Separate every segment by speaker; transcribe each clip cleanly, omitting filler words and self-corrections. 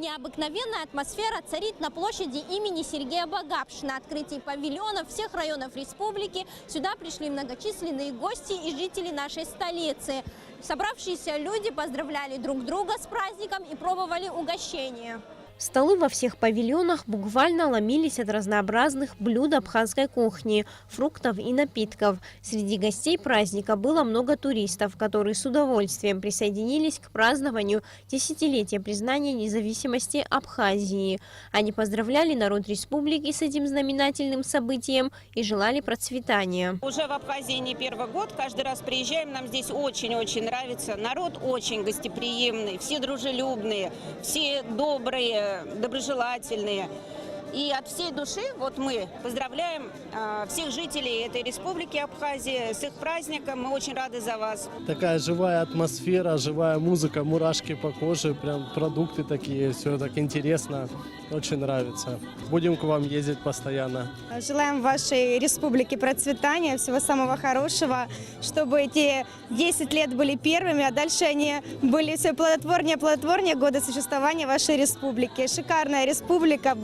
Speaker 1: Необыкновенная атмосфера царит на площади имени Сергея Багапши. На открытии павильонов всех районов республики сюда пришли многочисленные гости и жители нашей столицы. Собравшиеся люди поздравляли друг друга с праздником и пробовали угощения.
Speaker 2: Столы во всех павильонах буквально ломились от разнообразных блюд абхазской кухни, фруктов и напитков. Среди гостей праздника было много туристов, которые с удовольствием присоединились к празднованию десятилетия признания независимости Абхазии. Они поздравляли народ республики с этим знаменательным событием и желали процветания.
Speaker 3: Уже в Абхазии не первый год, каждый раз приезжаем, нам здесь очень-очень нравится. Народ очень гостеприимный, все дружелюбные, все добрые, доброжелательные. И от всей души вот мы поздравляем всех жителей этой республики Абхазия с их праздником. Мы очень рады за вас.
Speaker 4: Такая живая атмосфера, живая музыка, мурашки по коже, прям продукты такие, все так интересно, очень нравится. Будем к вам ездить постоянно.
Speaker 5: Желаем вашей республике процветания, всего самого хорошего, чтобы эти 10 лет были первыми, а дальше они были все плодотворнее года существования вашей республики. Шикарная республика.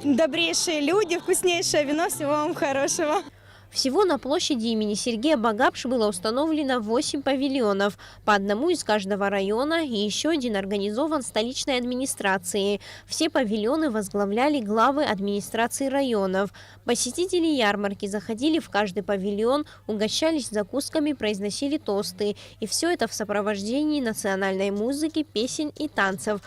Speaker 5: Добрейшие люди, вкуснейшее вино, всего вам хорошего.
Speaker 2: Всего на площади имени Сергея Багапши было установлено 8 павильонов, по одному из каждого района, и еще один организован столичной администрацией. Все павильоны возглавляли главы администрации районов. Посетители ярмарки заходили в каждый павильон, угощались закусками, произносили тосты. И все это в сопровождении национальной музыки, песен и танцев.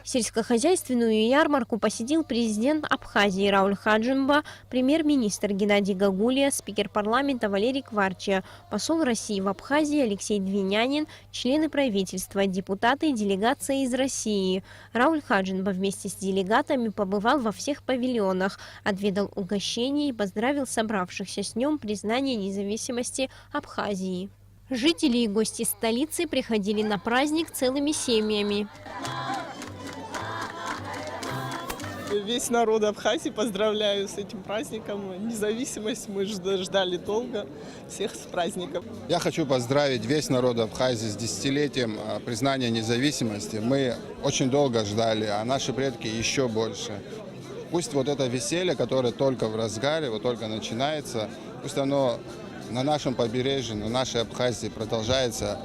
Speaker 2: Сельскохозяйственную ярмарку посетил президент Абхазии Рауль Хаджимба, премьер-министр Геннадий Гагулия, спикер парламента Валерий Кварчия, посол России в Абхазии Алексей Двинянин, члены правительства, депутаты и делегация из России. Рауль Хаджимба вместе с делегатами побывал во всех павильонах, отведал угощений и поздравил собравшихся с днем признания независимости Абхазии. Жители и гости столицы приходили на праздник целыми семьями.
Speaker 6: Весь народ Абхазии поздравляю с этим праздником. Независимость мы ждали долго. Всех с праздником.
Speaker 7: Я хочу поздравить весь народ Абхазии с десятилетием признания независимости. Мы очень долго ждали, а наши предки еще больше. Пусть вот это веселье, которое только в разгаре, вот только начинается, пусть оно на нашем побережье, на нашей Абхазии продолжается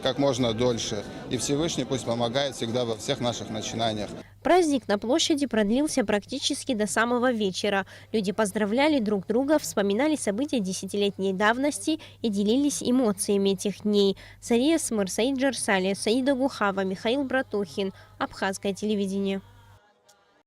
Speaker 7: как можно дольше. И Всевышний пусть помогает всегда во всех наших начинаниях.
Speaker 2: Праздник на площади продлился практически до самого вечера. Люди поздравляли друг друга, вспоминали события десятилетней давности и делились эмоциями этих дней. Сария Смыр, Саид Джарсали, Саида Гухава, Михаил Братухин. Абхазское телевидение.